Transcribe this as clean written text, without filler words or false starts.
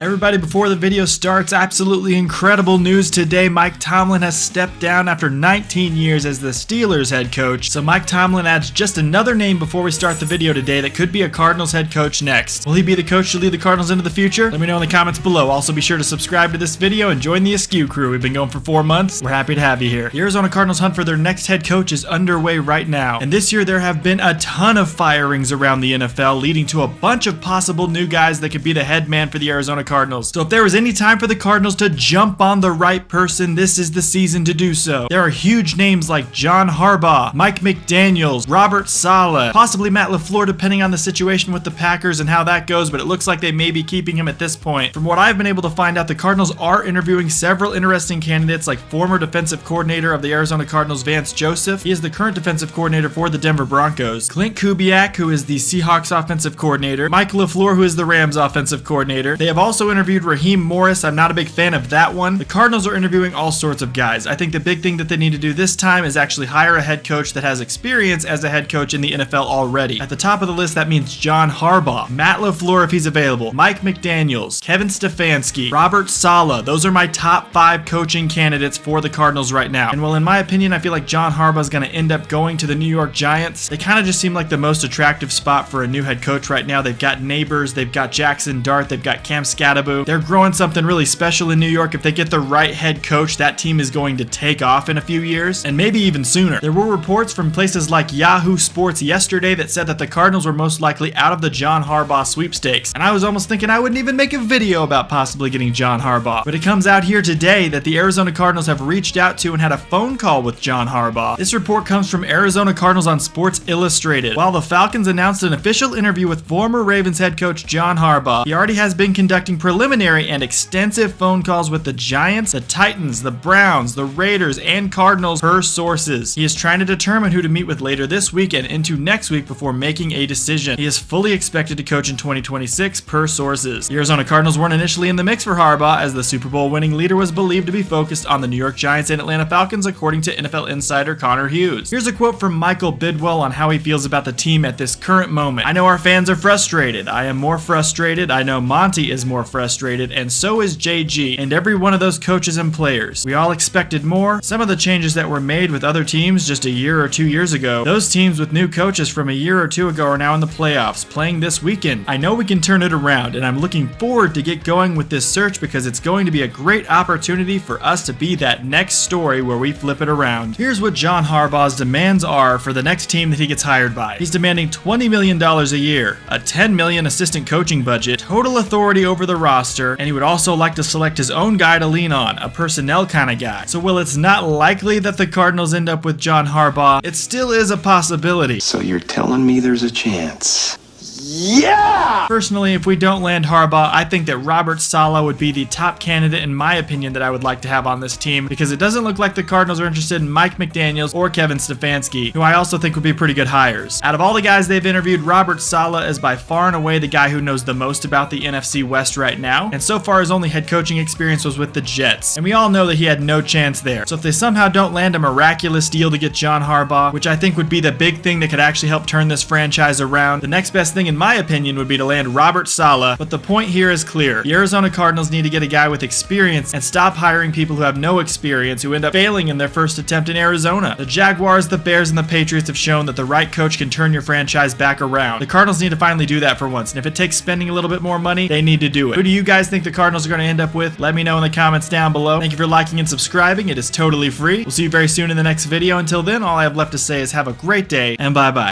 Everybody, before the video starts, absolutely incredible news today. Mike Tomlin has stepped down after 19 years as the Steelers head coach. So Mike Tomlin adds just another name before we start the video today that could be a Cardinals head coach next. Will he be the coach to lead the Cardinals into the future? Let me know in the comments below. Also be sure to subscribe to this video and join the Askew crew. We've been going for 4 months. We're happy to have you here. The Arizona Cardinals hunt for their next head coach is underway right now. And this year there have been a ton of firings around the NFL, leading to a bunch of possible new guys that could be the head man for the Arizona Cardinals. So if there was any time for the Cardinals to jump on the right person, this is the season to do so. There are huge names like John Harbaugh, Mike McDaniel, Robert Saleh, possibly Matt LaFleur depending on the situation with the Packers and how that goes, but it looks like they may be keeping him at this point. From what I've been able to find out, the Cardinals are interviewing several interesting candidates like former defensive coordinator of the Arizona Cardinals, Vance Joseph. He is the current defensive coordinator for the Denver Broncos. Clint Kubiak, who is the Seahawks offensive coordinator. Mike LaFleur, who is the Rams offensive coordinator. They have also interviewed Raheem Morris. I'm not a big fan of that one. The Cardinals are interviewing all sorts of guys. I think the big thing that they need to do this time is actually hire a head coach that has experience as a head coach in the NFL already. At the top of the list, that means John Harbaugh, Matt LaFleur if he's available, Mike McDaniel, Kevin Stefanski, Robert Saleh. Those are my top 5 coaching candidates for the Cardinals right now. And well, in my opinion, I feel like John Harbaugh is going to end up going to the New York Giants. They kind of just seem like the most attractive spot for a new head coach right now. They've got Neighbors, they've got Jackson Dart, they've got Cam Scatterbo. They're growing something really special in New York. If they get the right head coach, that team is going to take off in a few years, and maybe even sooner. There were reports from places like Yahoo Sports yesterday that said that the Cardinals were most likely out of the John Harbaugh sweepstakes, and I was almost thinking I wouldn't even make a video about possibly getting John Harbaugh. But it comes out here today that the Arizona Cardinals have reached out to and had a phone call with John Harbaugh. This report comes from Arizona Cardinals on Sports Illustrated. While the Falcons announced an official interview with former Ravens head coach John Harbaugh, he already has been conducting preliminary and extensive phone calls with the Giants, the Titans, the Browns, the Raiders, and Cardinals per sources. He is trying to determine who to meet with later this week and into next week before making a decision. He is fully expected to coach in 2026 per sources. The Arizona Cardinals weren't initially in the mix for Harbaugh, as the Super Bowl winning leader was believed to be focused on the New York Giants and Atlanta Falcons, according to NFL insider Connor Hughes. Here's a quote from Michael Bidwell on how he feels about the team at this current moment. "I know our fans are frustrated. I am more frustrated. I know Monty is more frustrated, and so is JG, and every one of those coaches and players. We all expected more. Some of the changes that were made with other teams just a year or 2 years ago, those teams with new coaches from a year or 2 ago are now in the playoffs, playing this weekend. I know we can turn it around, and I'm looking forward to get going with this search because it's going to be a great opportunity for us to be that next story where we flip it around." Here's what John Harbaugh's demands are for the next team that he gets hired by. He's demanding $20 million a year, a $10 million assistant coaching budget, total authority over the roster, and he would also like to select his own guy to lean on, a personnel kind of guy. So while it's not likely that the Cardinals end up with John Harbaugh, it still is a possibility. So you're telling me there's a chance? Yeah! Personally, if we don't land Harbaugh, I think that Robert Saleh would be the top candidate in my opinion that I would like to have on this team, because it doesn't look like the Cardinals are interested in Mike McDaniel or Kevin Stefanski, who I also think would be pretty good hires. Out of all the guys they've interviewed, Robert Saleh is by far and away the guy who knows the most about the NFC West right now, and so far his only head coaching experience was with the Jets, and we all know that he had no chance there. So if they somehow don't land a miraculous deal to get John Harbaugh, which I think would be the big thing that could actually help turn this franchise around, the next best thing in my opinion would be to land Robert Saleh. But the point here is clear. The Arizona Cardinals need to get a guy with experience and stop hiring people who have no experience who end up failing in their first attempt in Arizona. The Jaguars, the Bears, and the Patriots have shown that the right coach can turn your franchise back around. The Cardinals need to finally do that for once, and if it takes spending a little bit more money, they need to do it. Who do you guys think the Cardinals are going to end up with? Let me know in the comments down below. Thank you for liking and subscribing. It is totally free. We'll see you very soon in the next video. Until then, all I have left to say is have a great day, and bye-bye.